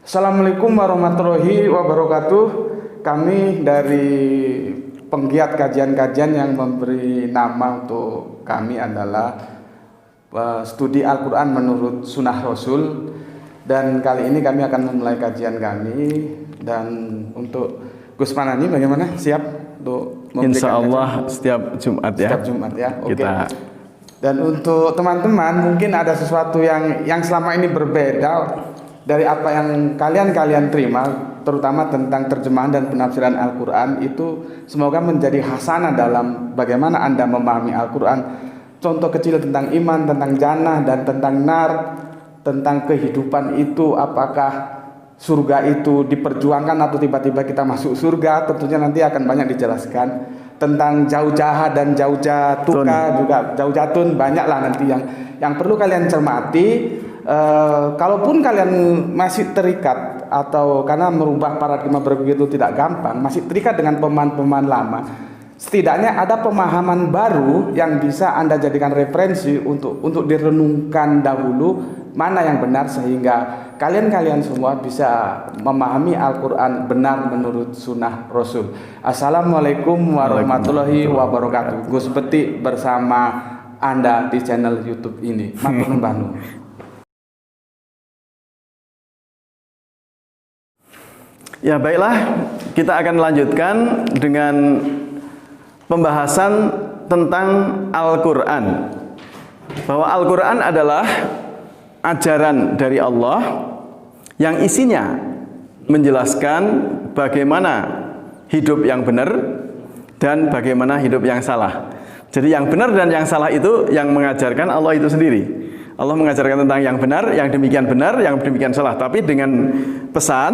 Assalamualaikum warahmatullahi wabarakatuh. Kami dari penggiat kajian-kajian yang memberi nama untuk kami adalah studi Al-Quran menurut Sunnah Rasul. Dan kali ini kami akan memulai kajian kami. Dan untuk Gus Manani bagaimana? Siap untuk memberikan Insya Allah kajian? Setiap Jumat ya. Setiap Jumat ya. Oke. Dan untuk teman-teman mungkin ada sesuatu yang selama ini berbeda dari apa yang kalian terima, terutama tentang terjemahan dan penafsiran Al-Quran, itu semoga menjadi hasanah dalam bagaimana Anda memahami Al-Quran. Contoh kecil tentang iman, tentang jannah, dan tentang nar, tentang kehidupan itu, apakah surga itu diperjuangkan atau tiba-tiba kita masuk surga, tentunya nanti akan banyak dijelaskan. Tentang jauh jahat dan jauh jatuka juga, jauh jatun, banyaklah nanti yang perlu kalian cermati. Kalaupun kalian masih terikat atau karena merubah paradigma berpikir itu tidak gampang, masih terikat dengan pemahaman lama, setidaknya ada pemahaman baru yang bisa Anda jadikan referensi untuk direnungkan dahulu mana yang benar, sehingga kalian semua bisa memahami Al-Quran benar menurut Sunnah Rasul. Assalamualaikum warahmatullahi wabarakatuh. Gus Beti bersama Anda di channel YouTube ini. Matur nuwun. Ya baiklah, kita akan lanjutkan dengan pembahasan tentang Al-Quran. Bahwa Al-Quran adalah ajaran dari Allah yang isinya menjelaskan bagaimana hidup yang benar dan bagaimana hidup yang salah. Jadi yang benar dan yang salah itu yang mengajarkan Allah itu sendiri. Allah mengajarkan tentang yang benar, yang demikian benar, yang demikian salah. Tapi dengan pesan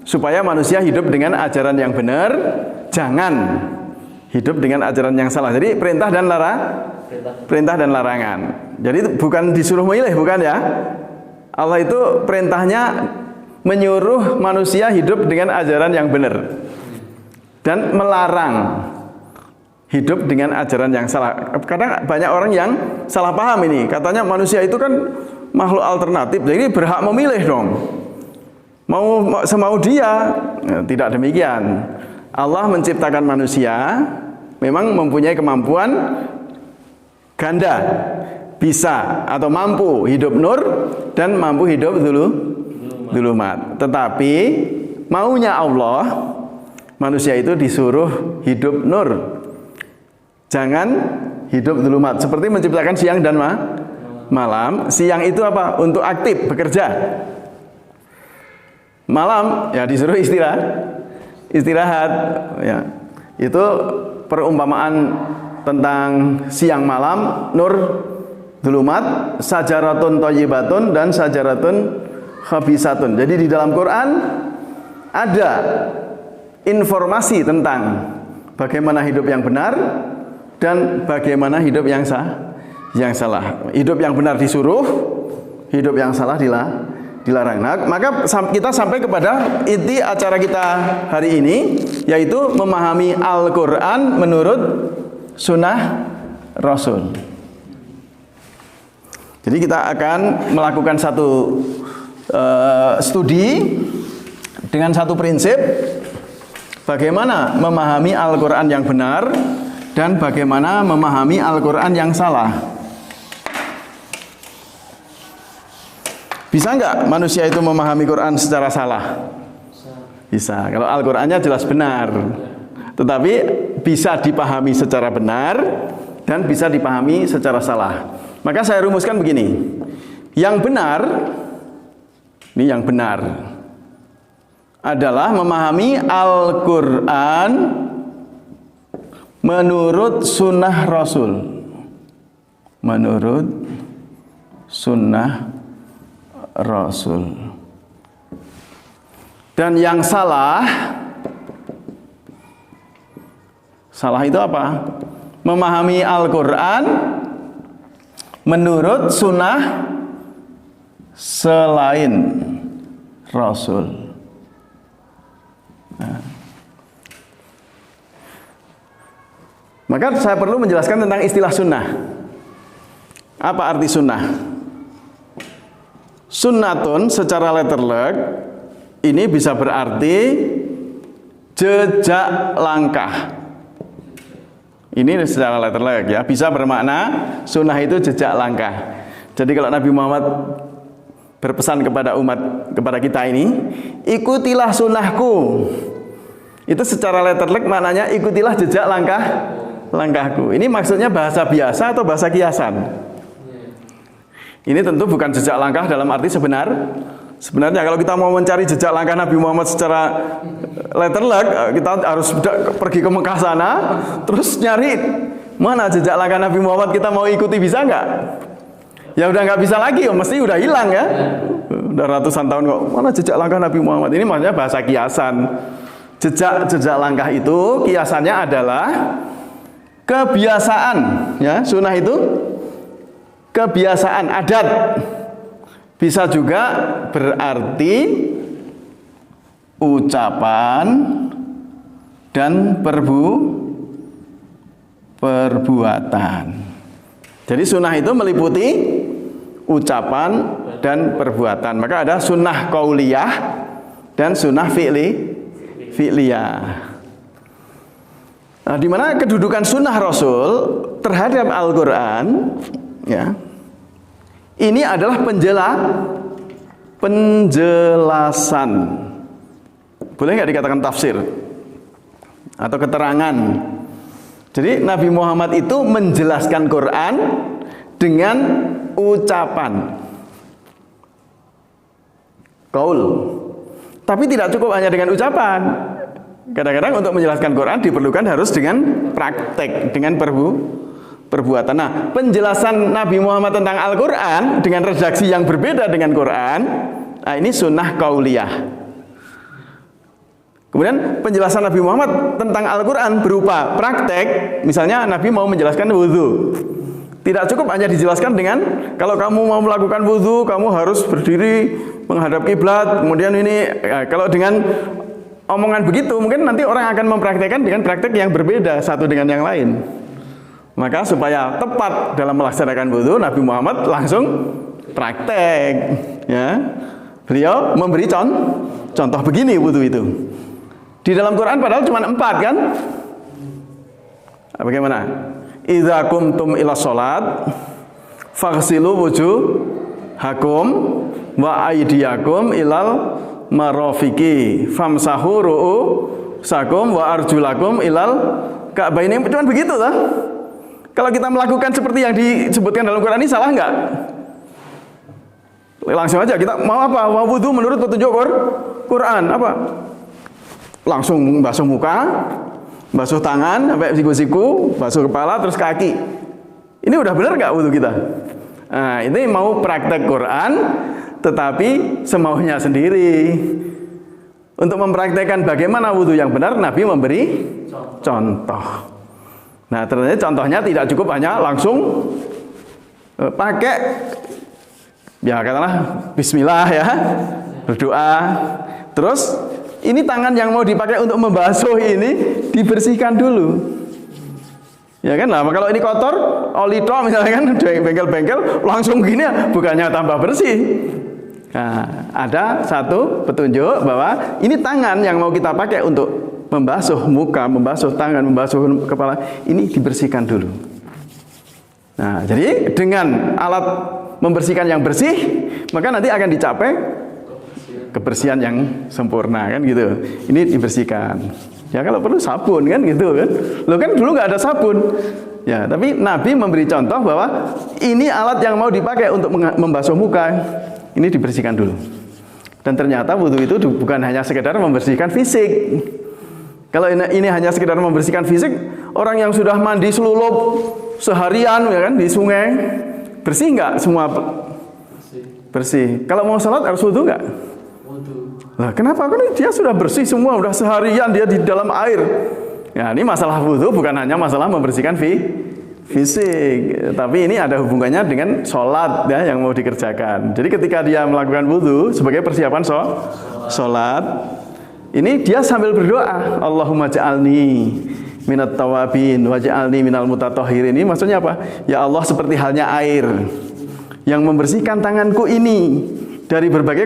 supaya manusia hidup dengan ajaran yang benar, jangan hidup dengan ajaran yang salah. Jadi perintah dan larangan. Jadi bukan disuruh memilih, bukan ya. Allah itu perintahnya menyuruh manusia hidup dengan ajaran yang benar dan melarang hidup dengan ajaran yang salah. Kadang banyak orang yang salah paham ini. Katanya manusia itu kan makhluk alternatif, jadi berhak memilih dong. Mau semau dia. Tidak demikian. Allah menciptakan manusia memang mempunyai kemampuan ganda, bisa atau mampu hidup nur dan mampu hidup dzulumat. Tetapi maunya Allah, manusia itu disuruh hidup nur, jangan hidup dzulumat. Seperti menciptakan siang dan malam. Siang itu apa? Untuk aktif, bekerja. Malam ya disuruh istirahat ya. Itu perumpamaan tentang siang malam, nur dzulumat, sajaratun thayyibatun dan sajaratun khabisatun. Jadi di dalam Quran ada informasi tentang bagaimana hidup yang benar dan bagaimana hidup yang salah. Hidup yang benar disuruh, hidup yang salah dilarang. Nah, maka kita sampai kepada inti acara kita hari ini, yaitu memahami Al-Quran menurut Sunnah Rasul. Jadi kita akan melakukan satu studi dengan satu prinsip, bagaimana memahami Al-Quran yang benar dan bagaimana memahami Al-Quran yang salah. Bisa nggak manusia itu memahami Quran secara salah? Bisa. Kalau Al-Qurannya jelas benar, tetapi bisa dipahami secara benar dan bisa dipahami secara salah. Maka saya rumuskan begini. Yang benar, ini yang benar adalah memahami Al-Quran menurut Sunnah Rasul. Menurut Sunnah Rasul. Dan yang salah Salah itu apa? Memahami Al-Quran menurut sunnah selain Rasul. Nah. Maka saya perlu menjelaskan tentang istilah sunnah. Apa arti sunnah? Sunnatun secara letterlek ini bisa berarti jejak langkah. Ini secara letterlek ya, bisa bermakna sunnah itu jejak langkah. Jadi kalau Nabi Muhammad berpesan kepada umat, kepada kita ini, ikutilah sunnahku. Itu secara letterlek maknanya ikutilah jejak langkahku. Ini maksudnya bahasa biasa atau bahasa kiasan? Ini tentu bukan jejak langkah dalam arti sebenarnya kalau kita mau mencari jejak langkah Nabi Muhammad secara letterlek, kita harus pergi ke Mekah sana, terus nyari mana jejak langkah Nabi Muhammad, kita mau ikuti, bisa nggak? Ya udah nggak bisa lagi, mesti udah hilang ya. Udah ratusan tahun kok, mana jejak langkah Nabi Muhammad? Ini maksudnya bahasa kiasan. Jejak langkah itu kiasannya adalah kebiasaan, ya. Sunnah itu kebiasaan, adat. Bisa juga berarti ucapan dan perbuatan. Jadi sunnah itu meliputi ucapan dan perbuatan. Maka ada sunnah qauliyah dan sunnah fi'liyah. Nah, di mana kedudukan sunnah Rasul terhadap Al-Quran, ya, ini adalah penjelasan. Boleh nggak dikatakan tafsir atau keterangan? Jadi Nabi Muhammad itu menjelaskan Quran dengan ucapan, qaul. Tapi tidak cukup hanya dengan ucapan. Kadang-kadang untuk menjelaskan Quran diperlukan harus dengan praktek, dengan perbuatan. Nah, penjelasan Nabi Muhammad tentang Al-Quran dengan redaksi yang berbeda dengan Quran, nah ini sunnah qauliyah. Kemudian penjelasan Nabi Muhammad tentang Al-Quran berupa praktek, misalnya Nabi mau menjelaskan wudhu. Tidak cukup hanya dijelaskan dengan, kalau kamu mau melakukan wudhu, kamu harus berdiri menghadap kiblat. Kemudian ini, kalau dengan omongan begitu, mungkin nanti orang akan mempraktekkan dengan praktek yang berbeda satu dengan yang lain. Maka supaya tepat dalam melaksanakan wudhu, Nabi Muhammad langsung praktek, ya. Beliau memberi contoh begini wudhu itu. Di dalam Quran padahal cuma 4 kan? Bagaimana? Idza kumtum ila sholat faghsilu wujuhakum wa aydiyakum ilal marafiqi famsahu ru'usakum wa arjulakum ilal ka'baini. Cuma begitu lah. Kalau kita melakukan seperti yang disebutkan dalam Quran ini salah nggak? Langsung aja kita mau apa? Mau wudhu menurut petunjuk Quran apa? Langsung basuh muka, basuh tangan sampai siku-siku, basuh kepala terus kaki. Ini udah benar nggak wudhu kita? Nah, ini mau praktek Quran, tetapi semaunya sendiri. Untuk mempraktekkan bagaimana wudhu yang benar, Nabi memberi contoh. Nah, ternyata contohnya tidak cukup hanya langsung pakai, ya katakanlah Bismillah ya, berdoa. Terus ini tangan yang mau dipakai untuk membasuh ini dibersihkan dulu. Ya kan, nah kalau ini kotor, oli tok misalnya kan, bengkel-bengkel, langsung gini ya, bukannya tambah bersih. Nah, ada satu petunjuk bahwa ini tangan yang mau kita pakai untuk membasuh muka, membasuh tangan, membasuh kepala, ini dibersihkan dulu. Nah, jadi dengan alat membersihkan yang bersih, maka nanti akan dicapai kebersihan yang sempurna kan gitu. Ini dibersihkan. Ya kalau perlu sabun kan gitu kan. Loh kan dulu nggak ada sabun. Ya, tapi Nabi memberi contoh bahwa ini alat yang mau dipakai untuk membasuh muka. Ini dibersihkan dulu. Dan ternyata wudhu itu bukan hanya sekedar membersihkan fisik. Kalau ini hanya sekedar membersihkan fisik, orang yang sudah mandi selulup seharian ya kan di sungai, bersih nggak semua? Bersih. Kalau mau sholat harus wudhu nggak? Nah, kenapa? Karena dia sudah bersih semua, sudah seharian dia di dalam air. Ya, ini masalah wudhu bukan hanya masalah membersihkan fisik, tapi ini ada hubungannya dengan sholat ya, yang mau dikerjakan. Jadi ketika dia melakukan wudhu sebagai persiapan sholat, ini dia sambil berdoa, Allahumma ja'alni minat tawabin waj'alni minal mutatahhirin. Ini maksudnya apa? Ya Allah, seperti halnya air yang membersihkan tanganku ini dari berbagai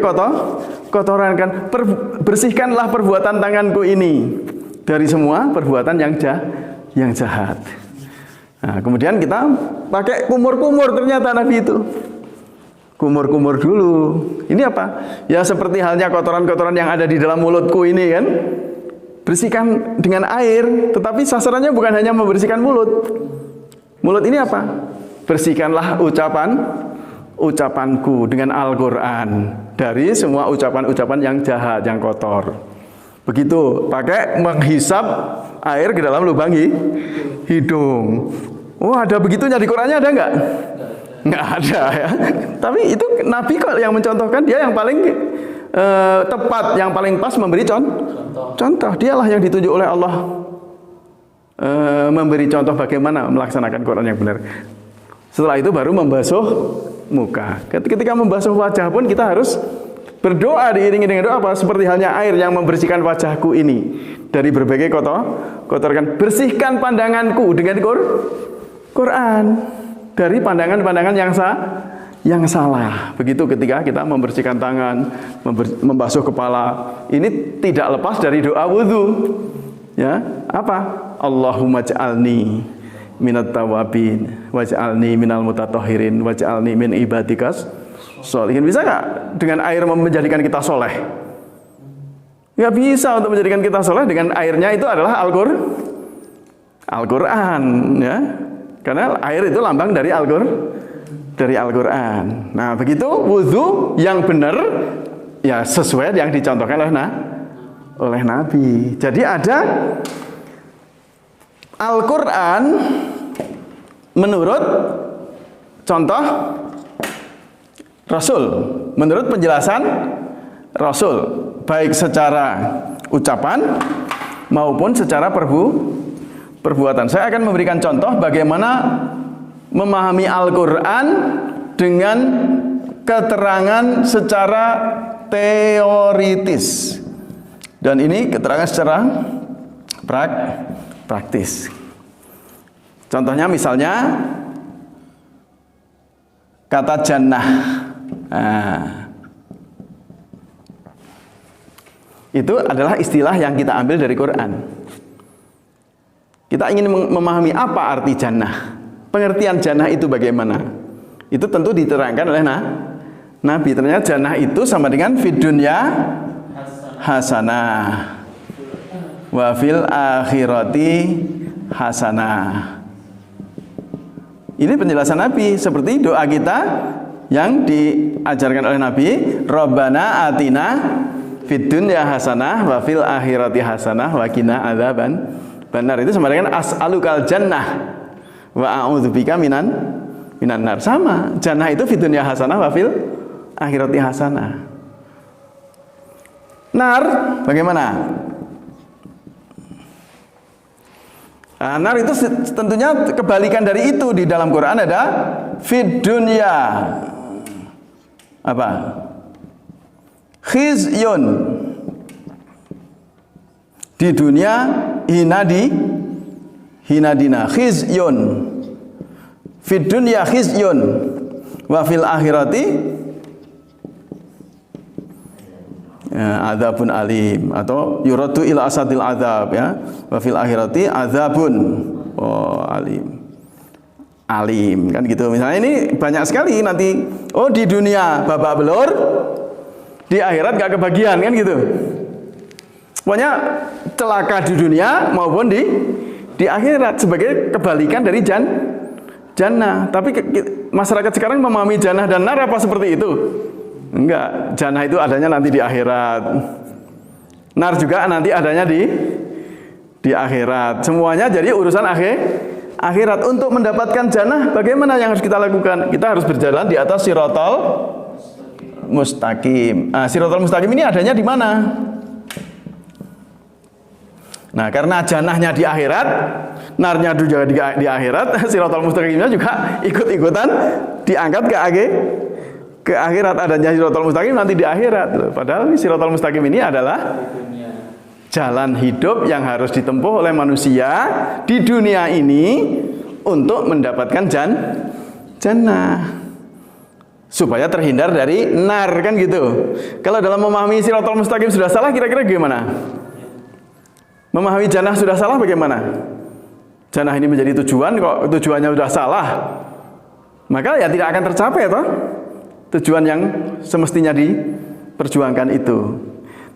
kotoran, kan bersihkanlah perbuatan tanganku ini dari semua perbuatan yang jahat. Nah, kemudian kita pakai kumur-kumur, ternyata Nabi itu kumur-kumur dulu. Ini apa? Ya seperti halnya kotoran-kotoran yang ada di dalam mulutku ini kan, bersihkan dengan air, tetapi sasarannya bukan hanya membersihkan mulut ini apa? Bersihkanlah ucapanku dengan Al-Quran dari semua ucapan-ucapan yang jahat, yang kotor. Begitu, pakai menghisap air ke dalam lubang hidung. Oh, ada begitunya di Qurannya, ada nggak? Nggak ada ya. Tapi itu Nabi kok yang mencontohkan, dia yang paling tepat, yang paling pas memberi contoh. Dialah yang ditunjuk oleh Allah memberi contoh bagaimana melaksanakan Quran yang benar. Setelah itu baru membasuh muka. Ketika membasuh wajah pun kita harus berdoa, diiringi dengan doa apa? Seperti halnya air yang membersihkan wajahku ini dari berbagai kotoran. Bersihkan pandanganku dengan Quran dari pandangan-pandangan yang salah. Begitu ketika kita membersihkan tangan, membasuh kepala. Ini tidak lepas dari doa wudhu. Ya, apa? Allahumma ja'alni minat tawabin waj'alni minal mutatahhirin waj'alni min ibadikas sholihin. Bisa nggak dengan air menjadikan kita soleh? Nggak bisa untuk menjadikan kita soleh dengan airnya itu adalah Al-Quran ya, karena air itu lambang dari Al-Quran. Nah begitu wudhu yang benar ya sesuai yang dicontohkan oleh Nabi. Jadi ada Al-Quran menurut contoh Rasul, menurut penjelasan Rasul, baik secara ucapan maupun secara perbuatan. Saya akan memberikan contoh bagaimana memahami Al-Quran dengan keterangan secara teoritis. Dan ini keterangan secara praktis. Contohnya misalnya kata jannah. Nah, itu adalah istilah yang kita ambil dari Quran. Kita ingin memahami apa arti jannah, pengertian jannah itu bagaimana. Itu tentu diterangkan oleh Nabi. Ternyata jannah itu sama dengan fid dunya hasanah wa fil akhirati hasanah. Ini penjelasan Nabi, seperti doa kita yang diajarkan oleh Nabi, Rabbana atina fid dunya hasanah wa fil akhirati hasanah wa qina adzaban benar. Itu sama dengan as'alukal jannah wa a'udzubika minan nar. Sama, jannah itu fid dunya hasanah wa fil akhirati hasanah. Nar bagaimana? Nah, nar itu tentunya kebalikan dari itu. Di dalam Quran ada fid dunya apa? Khizyun. Di dunia hinadina khizyun. Fid dunya khizyun wa fil akhirati ya, adzabun alim, atau yuradu ila asadil adzab ya, wa fil akhirati adzabun alim kan gitu. Misalnya ini banyak sekali nanti, oh di dunia babak belur, di akhirat gak kebagian kan gitu. Pokoknya celaka di dunia maupun di akhirat sebagai kebalikan dari jannah. Tapi masyarakat sekarang memahami jannah dan nar apa seperti itu? Enggak, jannah itu adanya nanti di akhirat. Nar juga nanti adanya di akhirat. Semuanya jadi urusan akhirat. Untuk mendapatkan jannah, bagaimana yang harus kita lakukan? Kita harus berjalan di atas siratal mustaqim. Siratal mustaqim ini adanya di mana? Nah, karena jannahnya di akhirat, narnya juga di akhirat, siratal mustaqimnya juga ikut-ikutan diangkat ke akhirat. Adanya siratal mustaqim nanti di akhirat. Padahal siratal mustaqim ini adalah jalan hidup yang harus ditempuh oleh manusia di dunia ini untuk mendapatkan jannah, supaya terhindar dari nar, kan gitu. Kalau dalam memahami siratal mustaqim sudah salah, kira-kira gimana? Memahami jannah sudah salah bagaimana? Jannah ini menjadi tujuan, kok tujuannya sudah salah, maka ya tidak akan tercapai toh tujuan yang semestinya diperjuangkan itu.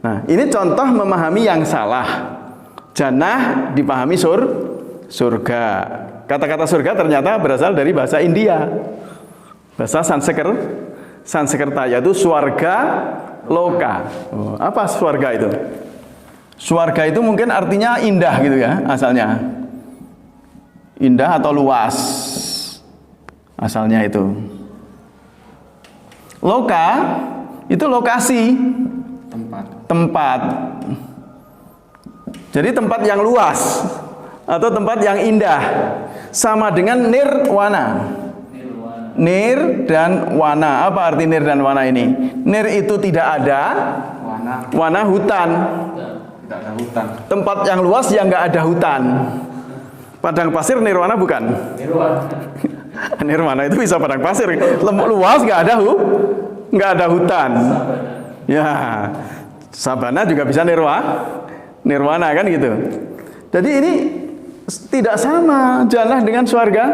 Nah, ini contoh memahami yang salah. Jannah dipahami surga. Kata-kata surga ternyata berasal dari bahasa India, bahasa Sanskerta, yaitu swarga loka. Apa swarga itu? Swarga itu mungkin artinya indah gitu ya, asalnya. Indah atau luas. Asalnya itu. Loka itu lokasi, tempat. Jadi tempat yang luas atau tempat yang indah, sama dengan nirwana. Nir dan wana. Apa arti nir dan wana ini? Nir itu tidak ada, wana hutan. Tidak ada hutan. Tempat yang luas yang nggak ada hutan. Padang pasir nirwana bukan? Nirwana itu bisa padang pasir, luas nggak ada hutan. Ya, sabana juga bisa nirwana kan gitu. Jadi ini tidak sama jannah dengan swarga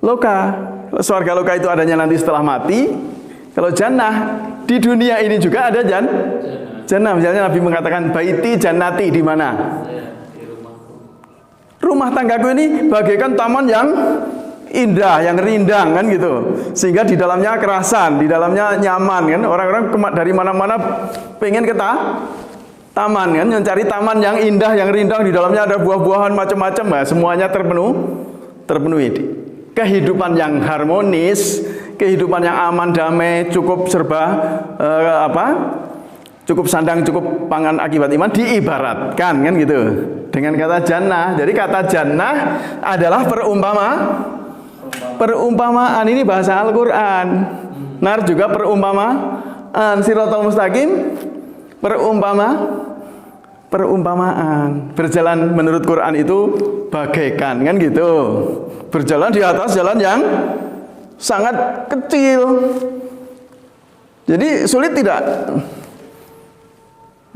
loka. Swarga loka itu adanya nanti setelah mati. Kalau jannah di dunia ini juga ada jannah. Misalnya Nabi mengatakan baiti jannati, di mana? Rumah tanggaku ini bagaikan taman yang indah, yang rindang kan gitu. Sehingga di dalamnya kerasan, di dalamnya nyaman kan. Orang-orang dari mana-mana pengen ke taman kan, mencari taman yang indah, yang rindang, di dalamnya ada buah-buahan macam-macam, nah, semuanya terpenuhi. Kehidupan yang harmonis, kehidupan yang aman, damai, cukup serba cukup sandang, cukup pangan akibat iman, diibaratkan kan gitu dengan kata jannah. Jadi kata jannah adalah perumpamaan. Ini bahasa Al-Quran. Nar juga perumpamaan. Siratal mustaqim perumpamaan. Berjalan menurut Quran itu bagaikan kan gitu. Berjalan di atas jalan yang sangat kecil. Jadi sulit tidak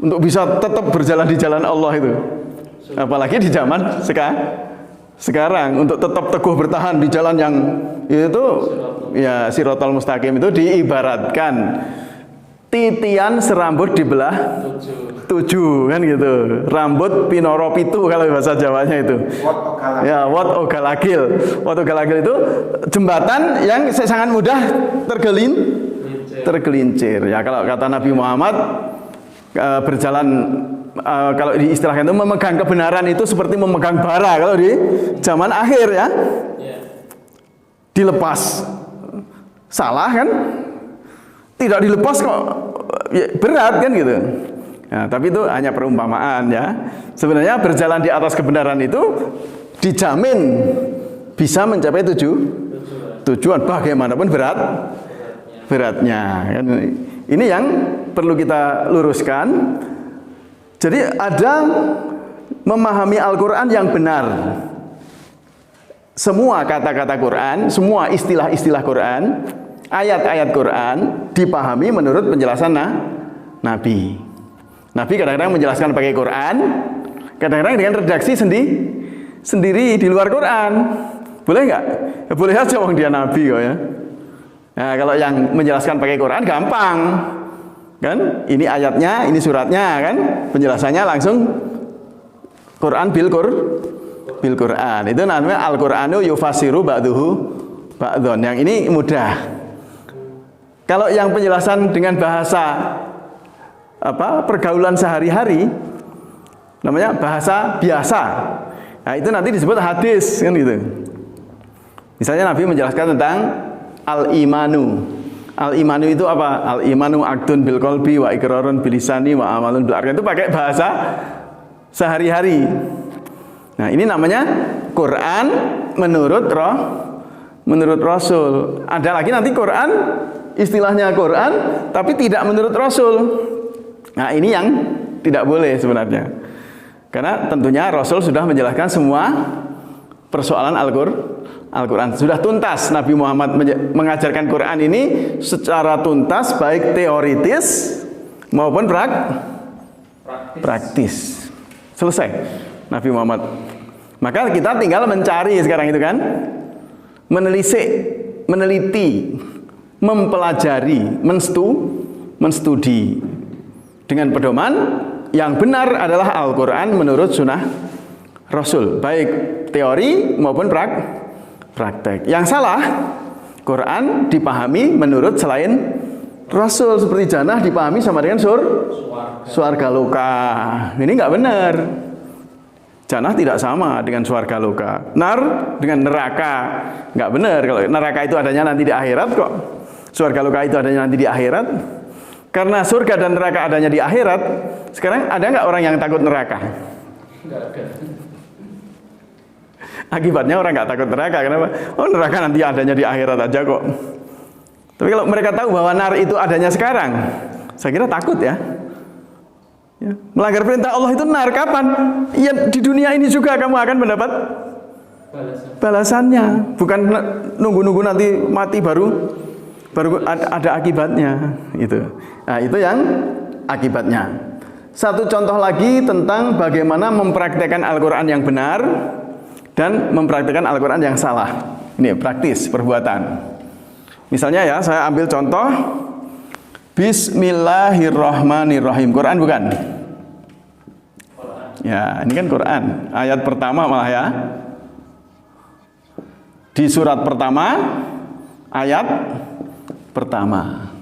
untuk bisa tetap berjalan di jalan Allah itu. Apalagi di zaman sekarang untuk tetap teguh bertahan di jalan yang itu ya siratal mustaqim itu diibaratkan titian serambut dibelah 7 kan gitu. Rambut pinoro pitu kalau bahasa Jawanya itu. Ya, wat ogalagil. Wat ogalagil itu jembatan yang sangat mudah tergelincir. Ya kalau kata Nabi Muhammad berjalan kalau diistilahkan itu memegang kebenaran itu seperti memegang bara kalau di zaman akhir ya. Dilepas salah kan? Tidak dilepas kok ya, berat kan gitu. Nah, tapi itu hanya perumpamaan ya. Sebenarnya berjalan di atas kebenaran itu dijamin bisa mencapai tujuan bagaimanapun beratnya. Ini yang perlu kita luruskan. Jadi ada memahami Al-Quran yang benar. Semua kata-kata Quran, semua istilah-istilah Quran, ayat-ayat Quran dipahami menurut penjelasan Nabi. Nabi kadang-kadang menjelaskan pakai Quran, kadang-kadang dengan redaksi sendiri di luar Quran. Boleh nggak? Ya, boleh aja, wong dia Nabi kok ya. Nah, kalau yang menjelaskan pakai Quran gampang, kan? Ini ayatnya, ini suratnya, kan? Penjelasannya langsung Quran bil Quran. Itu namanya Al-Qur'anu yufasiru ba'duhu ba'dhon. Yang ini mudah. Kalau yang penjelasan dengan bahasa pergaulan sehari-hari namanya bahasa biasa. Nah, itu nanti disebut hadis kan gitu. Misalnya Nabi menjelaskan tentang al-imanu. Al-imanu itu apa? Al-imanu aqdun bil qalbi wa iqrarun bil lisani wa amalun bil arkan. Itu pakai bahasa sehari-hari. Nah, ini namanya Quran menurut Rasul. Ada lagi nanti Quran, istilahnya Quran, tapi tidak menurut Rasul. Nah, ini yang tidak boleh sebenarnya. Karena tentunya Rasul sudah menjelaskan semua persoalan Al-Quran. Sudah tuntas Nabi Muhammad mengajarkan Quran ini secara tuntas, baik teoritis maupun praktis. Selesai Nabi Muhammad. Maka kita tinggal mencari sekarang itu kan, menelisik, meneliti, mempelajari, menstudi dengan pedoman yang benar adalah Al-Quran menurut sunnah Rasul, baik teori maupun praktek. Yang salah, Quran dipahami menurut selain Rasul, seperti jannah dipahami sama dengan surga loka. Ini nggak benar. Jannah tidak sama dengan surga loka. Nar dengan neraka, nggak benar. Kalau neraka itu adanya nanti di akhirat kok. Surga loka itu adanya nanti di akhirat. Karena surga dan neraka adanya di akhirat. Sekarang ada nggak orang yang takut neraka? Nggak ada. Akibatnya orang nggak takut neraka. Kenapa? Oh, neraka nanti adanya di akhirat aja kok. Tapi kalau mereka tahu bahwa nar itu adanya sekarang, saya kira takut ya. Melanggar perintah Allah itu nar kapan? Ya di dunia ini juga kamu akan mendapat balasannya. Bukan nunggu-nunggu nanti mati baru ada akibatnya. Nah, itu yang akibatnya. Satu contoh lagi tentang bagaimana mempraktekkan Al-Quran yang benar dan mempraktekkan Al-Quran yang salah. Ini praktis, perbuatan. Misalnya ya, saya ambil contoh Bismillahirrahmanirrahim. Quran bukan? Ya, ini kan Quran. Ayat pertama malah ya. Di surat pertama, ayat pertama.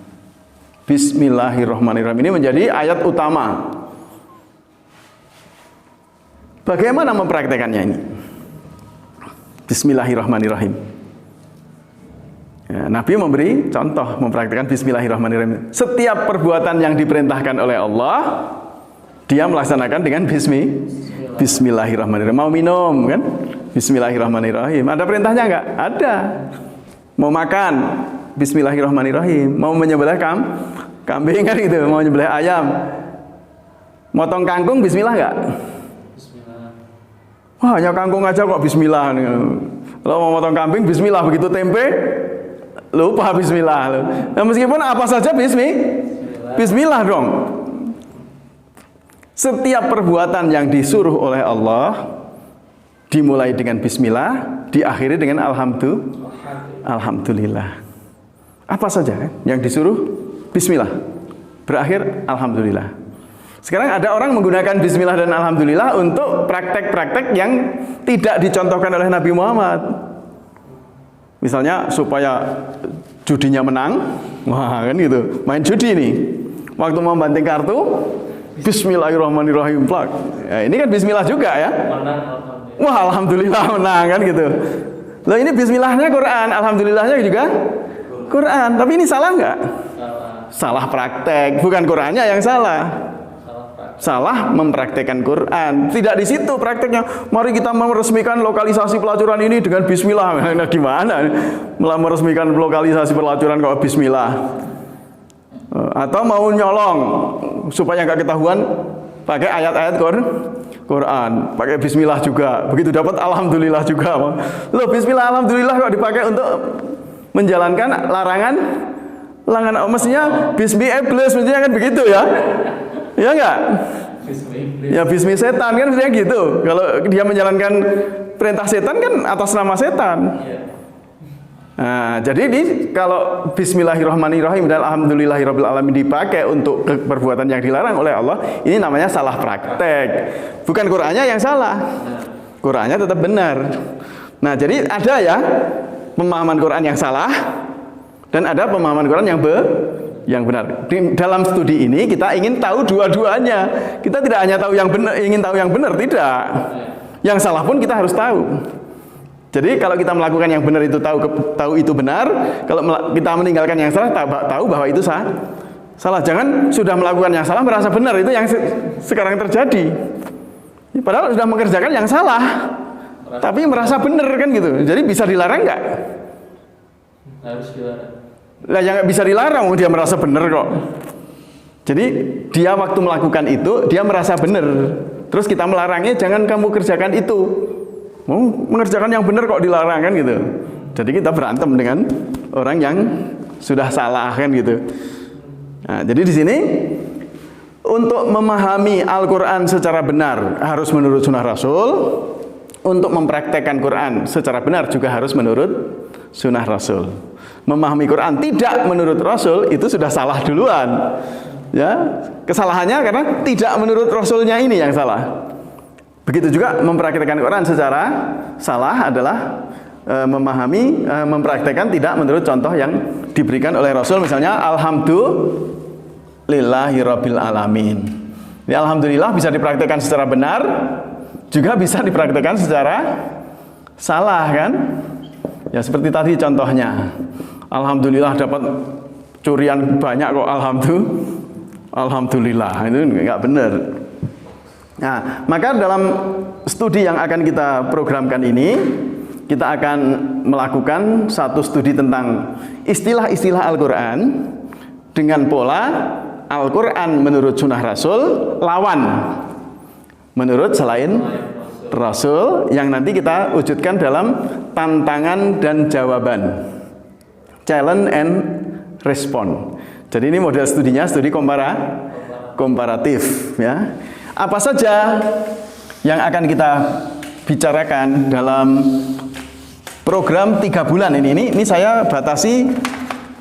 Bismillahirrahmanirrahim. Ini menjadi ayat utama. Bagaimana mempraktekannya ini? Bismillahirrahmanirrahim. Ya, Nabi memberi contoh mempraktikkan Bismillahirrahmanirrahim. Setiap perbuatan yang diperintahkan oleh Allah, dia melaksanakan dengan Bismillahirrahmanirrahim. Mau minum kan? Bismillahirrahmanirrahim. Ada perintahnya enggak? Ada. Mau makan? Bismillahirrahmanirrahim. Mau menyembelih kambing kan gitu, mau menyembelih ayam. Motong kangkung bismillah enggak? Bismillah. Wah, hanya kangkung aja kok bismillah. Kalau mau motong kambing bismillah, begitu tempe lupa bismillah. Nah, meskipun apa saja bismillah dong. Setiap perbuatan yang disuruh oleh Allah dimulai dengan bismillah, diakhiri dengan alhamdulillah. Apa saja yang disuruh bismillah, berakhir alhamdulillah. Sekarang ada orang menggunakan bismillah dan alhamdulillah untuk praktek-praktek yang tidak dicontohkan oleh Nabi Muhammad. Misalnya supaya judinya menang, wah kan gitu, main judi nih. Waktu mau banting kartu, Bismillahirrahmanirrahim plak. Ya, ini kan bismillah juga ya. Wah alhamdulillah menang kan gitu. Loh ini bismillahnya Quran, alhamdulillahnya juga Quran. Tapi ini salah nggak? Salah praktek, bukan Qurannya yang salah. Salah mempraktekkan Quran. Tidak di situ prakteknya. Mari kita meresmikan lokalisasi pelacuran ini dengan bismillah. Nah, gimana? Meresmikan lokalisasi pelacuran kok bismillah. Atau mau nyolong supaya nggak ketahuan pakai ayat-ayat Quran, pakai bismillah juga. Begitu dapat alhamdulillah juga. Loh, bismillah alhamdulillah kok dipakai untuk menjalankan larangan. Mestinya bismi iblis, mestinya kan begitu ya. Ya enggak? Ya bismi setan kan mestinya gitu. Kalau dia menjalankan perintah setan kan atas nama setan. Nah, jadi kalau Bismillahirrahmanirrahim dan Alhamdulillahirabbil alamin dipakai untuk perbuatan yang dilarang oleh Allah, ini namanya salah praktek. Bukan Qur'annya yang salah. Qur'annya tetap benar. Nah, jadi ada ya pemahaman Qur'an yang salah dan ada pemahaman Qur'an yang benar. Di dalam studi ini kita ingin tahu dua-duanya. Kita tidak hanya tahu yang benar, ingin tahu yang benar, tidak. Yang salah pun kita harus tahu. Jadi kalau kita melakukan yang benar itu tahu itu benar, kalau kita meninggalkan yang salah tahu bahwa itu salah. Jangan sudah melakukan yang salah merasa benar, itu yang sekarang terjadi. Padahal sudah mengerjakan yang salah, tapi merasa benar kan gitu. Jadi bisa dilarang nggak? Harus dilarang. Lah yang nggak bisa dilarang, dia merasa benar kok. Jadi dia waktu melakukan itu dia merasa benar. Terus kita melarangnya, jangan kamu kerjakan itu. Mau mengerjakan yang benar kok dilarang kan gitu. Jadi kita berantem dengan orang yang sudah salah kan gitu. Nah, jadi di sini untuk memahami Al-Quran secara benar harus menurut sunnah Rasul. Untuk mempraktekkan Quran secara benar juga harus menurut sunnah Rasul. Memahami Quran tidak menurut Rasul itu sudah salah duluan. Ya, kesalahannya karena tidak menurut Rasulnya ini yang salah. Begitu juga mempraktikkan Quran secara salah adalah mempraktikkan tidak menurut contoh yang diberikan oleh Rasul. Misalnya alhamdulillahirabbil alamin. Ini alhamdulillah bisa dipraktikkan secara benar, juga bisa dipraktikkan secara salah kan? Ya seperti tadi contohnya. Alhamdulillah dapat curian banyak kok, alhamdulillah, itu nggak benar. Nah, maka dalam studi yang akan kita programkan ini, kita akan melakukan satu studi tentang istilah-istilah Al-Quran dengan pola Al-Quran menurut sunnah Rasul lawan menurut selain Rasul, yang nanti kita wujudkan dalam tantangan dan jawaban, challenge and respond. Jadi ini model studinya studi komparatif ya. Apa saja yang akan kita bicarakan dalam program 3 bulan ini saya batasi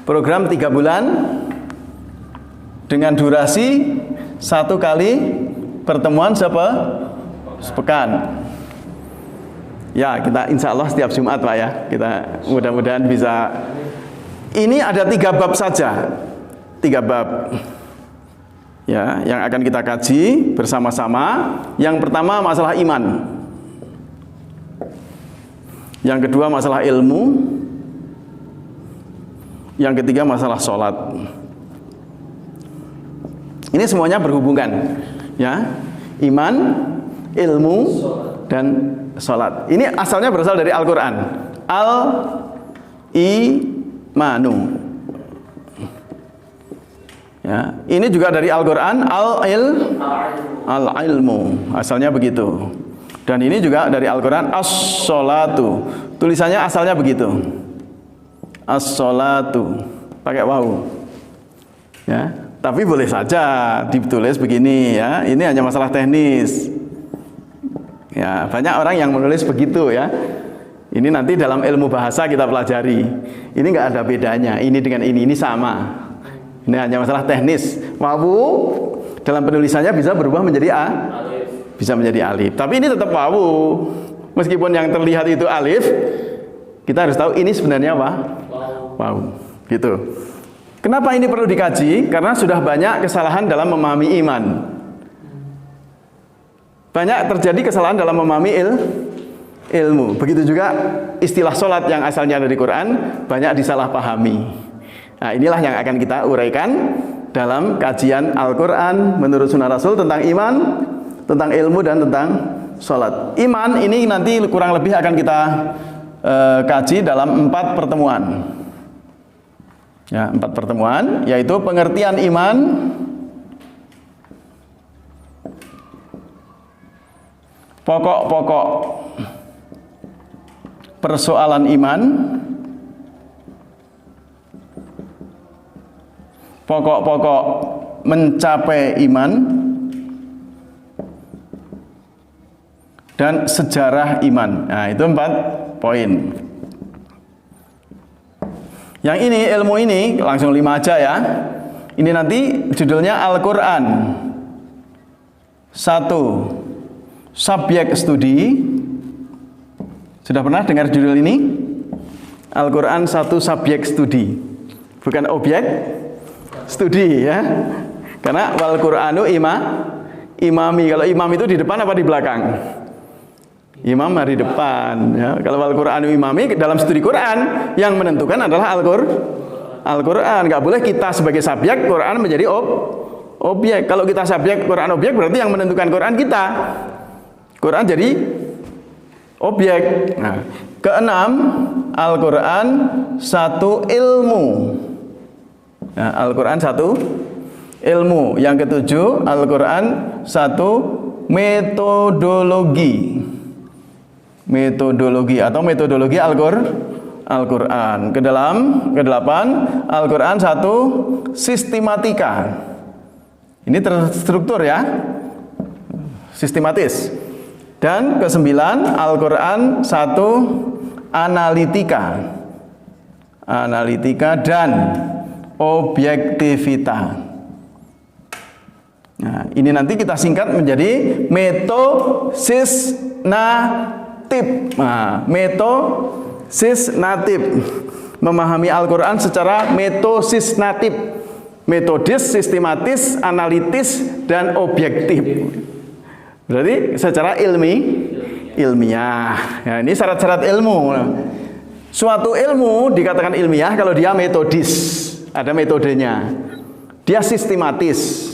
program 3 bulan dengan durasi 1 kali pertemuan sepekan. Ya, kita insya Allah setiap Jumat Pak ya. Kita mudah-mudahan bisa. Ini ada 3 bab saja. 3 bab ya, yang akan kita kaji bersama-sama. Yang pertama masalah iman. Yang kedua masalah ilmu. Yang ketiga masalah sholat. Ini semuanya berhubungan ya. Iman, ilmu, dan sholat. Ini asalnya berasal dari Al-Quran. Al-imanu ya, ini juga dari Al-Quran. Al-ilmu, asalnya begitu. Dan ini juga dari Al-Quran. As-sholatu, tulisannya asalnya begitu. As-sholatu, pakai waw ya. Tapi boleh saja ditulis begini ya. Ini hanya masalah teknis. Ya, banyak orang yang menulis begitu ya. Ini nanti dalam ilmu bahasa kita pelajari. Ini nggak ada bedanya. Ini dengan ini sama. Ini hanya masalah teknis. Wawu dalam penulisannya bisa berubah menjadi bisa menjadi alif. Tapi ini tetap wawu. Meskipun yang terlihat itu alif, kita harus tahu ini sebenarnya apa? Wawu. Gitu. Kenapa ini perlu dikaji? Karena sudah banyak kesalahan dalam memahami iman. Banyak terjadi kesalahan dalam memahami ilmu. Begitu juga istilah sholat yang asalnya dari Quran banyak disalahpahami. Nah, inilah yang akan kita uraikan dalam kajian Al-Quran menurut sunnah Rasul tentang iman, tentang ilmu, dan tentang sholat. Iman ini nanti kurang lebih akan kita kaji dalam 4 pertemuan. Ya, 4 pertemuan, yaitu pengertian iman, pokok-pokok persoalan iman, pokok-pokok mencapai iman, dan sejarah iman. Nah, itu 4 poin. Yang ini, ilmu ini langsung 5 aja ya. Ini nanti judulnya Al-Quran 1. Subjek studi. Sudah pernah dengar judul ini? Al-Quran 1 subjek studi. Bukan objek studi ya. Karena wal Qur'anu imami. Kalau imam itu di depan apa di belakang? Imam hari depan ya. Kalau Al-Qur'anu imami, dalam studi Quran yang menentukan adalah Al-Qur'an. Enggak boleh kita sebagai subjek, Quran menjadi objek. Kalau kita subjek, Quran objek, berarti yang menentukan Quran kita. Quran jadi objek. Nah, keenam, Al-Quran satu ilmu. Nah, Al-Quran satu ilmu. Yang ketujuh, Al-Quran satu metodologi. Metodologi atau metodologi Al-Quran. Kedelapan, Al-Quran satu sistematika. Ini terstruktur ya, sistematis. Dan kesembilan, Al-Quran satu analitika. Analitika dan objektivita. Nah, ini nanti kita singkat menjadi metosisnatif. Nah, metosisnatif. Memahami Al-Quran secara metosisnatif. Metodis, sistematis, analitis, dan objektif. Berarti secara ilmiah. Ya, ini syarat-syarat ilmu. Suatu ilmu dikatakan ilmiah kalau dia metodis, ada metodenya. Dia sistematis,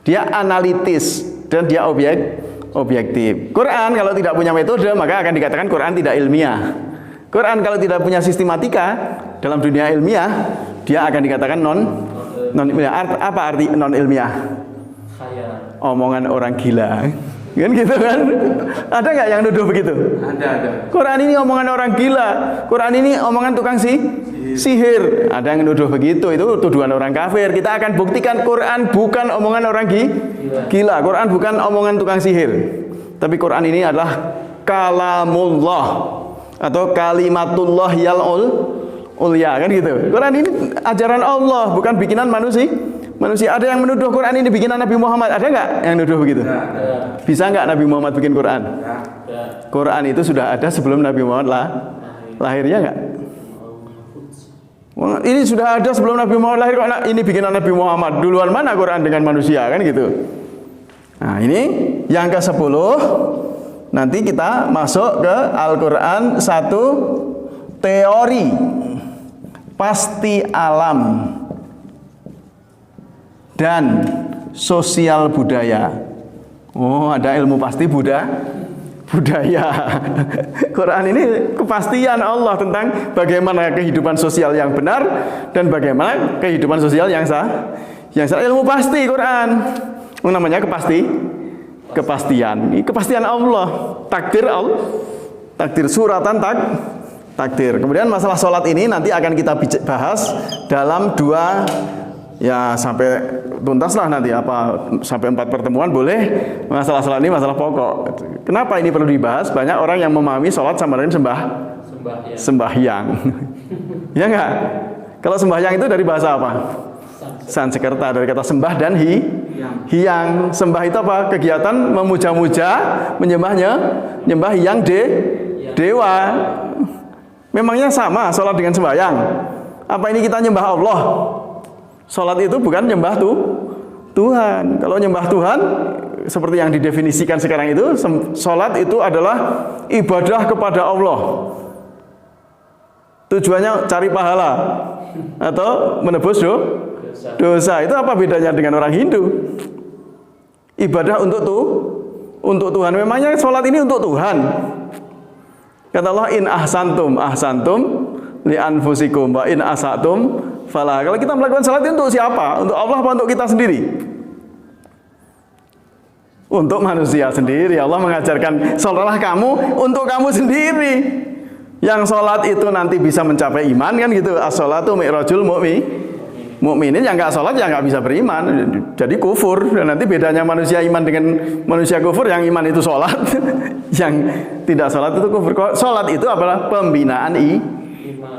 dia analitis, dan dia objektif. Quran kalau tidak punya metode maka akan dikatakan Quran tidak ilmiah. Quran kalau tidak punya sistematika dalam dunia ilmiah, dia akan dikatakan non ilmiah. Apa arti non ilmiah? Khayal. Omongan orang gila. Kan gitu kan? Ada nggak yang nuduh begitu? Ada. Quran ini omongan orang gila. Quran ini omongan tukang sihir. Ada yang nuduh begitu, itu tuduhan orang kafir. Kita akan buktikan Quran bukan omongan orang gila. Quran bukan omongan tukang sihir. Tapi Quran ini adalah kalamullah atau kalimatullah yal ulya, kan gitu. Quran ini ajaran Allah, bukan bikinan manusia. Ada yang menuduh Quran ini bikinan Nabi Muhammad. Ada nggak yang nuduh begitu? Bisa nggak Nabi Muhammad bikin Quran? Quran itu sudah ada sebelum Nabi Muhammad lahirnya nggak? Ini sudah ada sebelum Nabi Muhammad lahir, kok ini bikinan Nabi Muhammad. Duluan mana Quran dengan manusia, kan gitu. Nah, ini yang ke-10. Nanti kita masuk ke Al-Quran satu teori pasti alam dan sosial budaya. Oh, ada ilmu pasti budaya. Quran ini kepastian Allah tentang bagaimana kehidupan sosial yang benar dan bagaimana kehidupan sosial yang sah. Ilmu pasti Quran. Namanya kepastian. Ini kepastian Allah. Takdir Allah. Takdir suratan takdir. Kemudian masalah sholat ini nanti akan kita bahas dalam 2 ya sampai tuntas lah nanti, apa sampai 4 pertemuan boleh. Masalah sholat ini masalah pokok. Kenapa ini perlu dibahas? Banyak orang yang memahami sholat sama dengan sembahyang. Ya enggak? Kalau sembahyang itu dari bahasa apa? Sanskerta, dari kata sembah dan hiyang. Sembah itu apa? Kegiatan memuja-muja, menyembah hiyang dewa. Memangnya sama sholat dengan sembahyang? Apa ini kita nyembah Allah? Sholat itu bukan nyembah Tuhan. Kalau nyembah Tuhan, seperti yang didefinisikan sekarang itu, sholat itu adalah ibadah kepada Allah. Tujuannya cari pahala atau menebus dosa. Itu apa bedanya dengan orang Hindu? Ibadah untuk Tuhan. Memangnya sholat ini untuk Tuhan? Kata Allah, in ahsantum li anfusikum wa in asatum falah. Kalau kita melakukan salat itu untuk siapa? Untuk Allah apa untuk kita sendiri? Untuk manusia sendiri. Allah mengajarkan salatlah kamu untuk kamu sendiri. Yang salat itu nanti bisa mencapai iman, kan gitu. As-shalatu mi'rajul mukminin. Yang enggak salat ya enggak bisa beriman. Jadi kufur. Dan nanti bedanya manusia iman dengan manusia kufur, yang iman itu salat, yang tidak salat itu kufur. Salat itu adalah pembinaan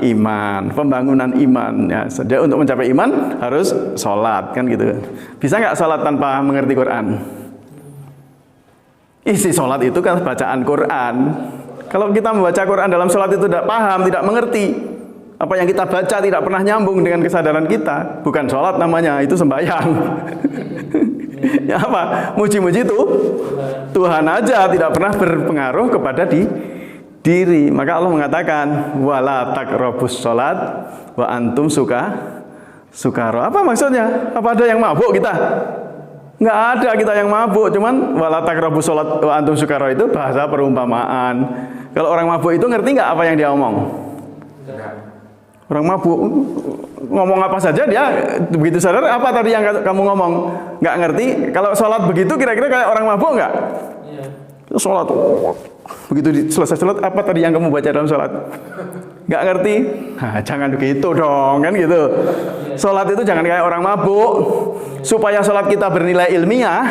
iman, pembangunan iman. Ya, jadi untuk mencapai iman harus sholat, kan gitu. Bisa nggak sholat tanpa mengerti Quran? Isi sholat itu kan bacaan Quran. Kalau kita membaca Quran dalam sholat itu tidak paham, tidak mengerti, apa yang kita baca tidak pernah nyambung dengan kesadaran kita, bukan sholat namanya, itu sembahyang. Ya apa? Muji-muji itu Tuhan aja, tidak pernah berpengaruh kepada diri. Maka Allah mengatakan wala taqrabus sholat wa antum sukaro. Apa maksudnya? Apa ada yang mabuk kita? Nggak ada kita yang mabuk, cuman wala taqrabu sholat wa antum sukara itu bahasa perumpamaan. Kalau orang mabuk itu ngerti nggak apa yang dia omong? Orang mabuk ngomong apa saja dia begitu sadar apa tadi yang kamu ngomong nggak ngerti. Kalau sholat begitu kira-kira kayak orang mabuk nggak? Iya. Sholat begitu selesai sholat apa tadi yang kamu baca dalam sholat? Nggak ngerti? Nah, jangan begitu dong kan gitu. Sholat itu jangan kayak orang mabuk. Supaya sholat kita bernilai ilmiah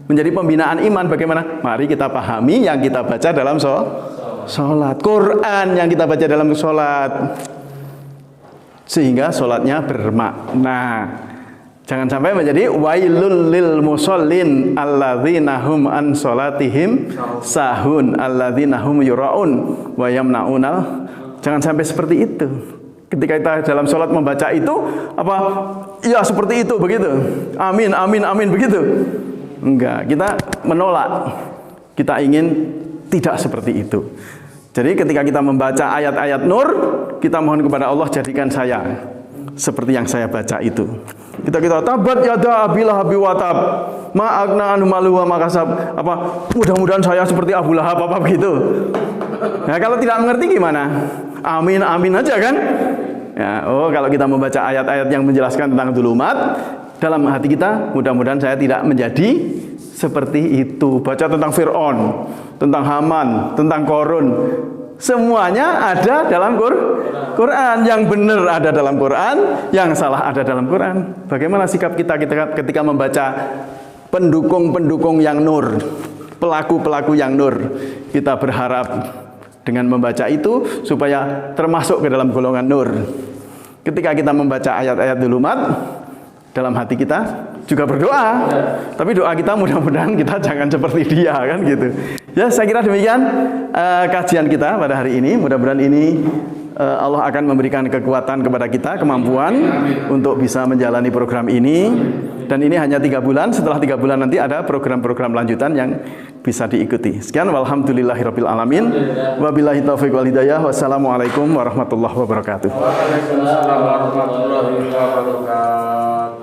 menjadi pembinaan iman bagaimana? Mari kita pahami yang kita baca dalam sholat. Quran yang kita baca dalam sholat. Sehingga sholatnya bermakna. Jangan sampai menjadi wailul lil musallin alladzina hum an sholatihim sahun alladzina hum yuraun wa yamnaunal. Jangan sampai seperti itu. Ketika kita dalam sholat membaca itu apa? Ya seperti itu begitu. Amin amin amin begitu. Enggak, kita menolak. Kita ingin tidak seperti itu. Jadi ketika kita membaca ayat-ayat nur, kita mohon kepada Allah jadikan saya seperti yang saya baca itu. Kita tabat yada Abi Lahab wa tab, ma agna anhu maluhu wa ma kasab. Apa? Mudah-mudahan saya seperti Abu Lahab apa begitu. Nah, kalau tidak mengerti gimana? Amin amin aja kan? Ya, kalau kita membaca ayat-ayat yang menjelaskan tentang dzulumat dalam hati kita, mudah-mudahan saya tidak menjadi seperti itu. Baca tentang Fir'aun, tentang Haman, tentang Korun, semuanya ada dalam Quran. Yang benar ada dalam Quran, yang salah ada dalam Quran. Bagaimana sikap kita ketika membaca pendukung-pendukung yang nur, pelaku-pelaku yang nur? Kita berharap dengan membaca itu supaya termasuk ke dalam golongan nur. Ketika kita membaca ayat-ayat dzulumat, dalam hati kita juga berdoa. Tapi doa kita mudah-mudahan kita jangan seperti dia kan gitu. Ya, saya kira demikian kajian kita pada hari ini. Mudah-mudahan ini Allah akan memberikan kekuatan kepada kita, kemampuan untuk bisa menjalani program ini. Dan ini hanya 3 bulan. Setelah 3 bulan nanti ada program-program lanjutan yang bisa diikuti. Sekian, walhamdulillahirabbil alamin. Wabillahi taufiq wal hidayah. Wassalamualaikum warahmatullahi wabarakatuh. Waalaikumsalam warahmatullahi wabarakatuh.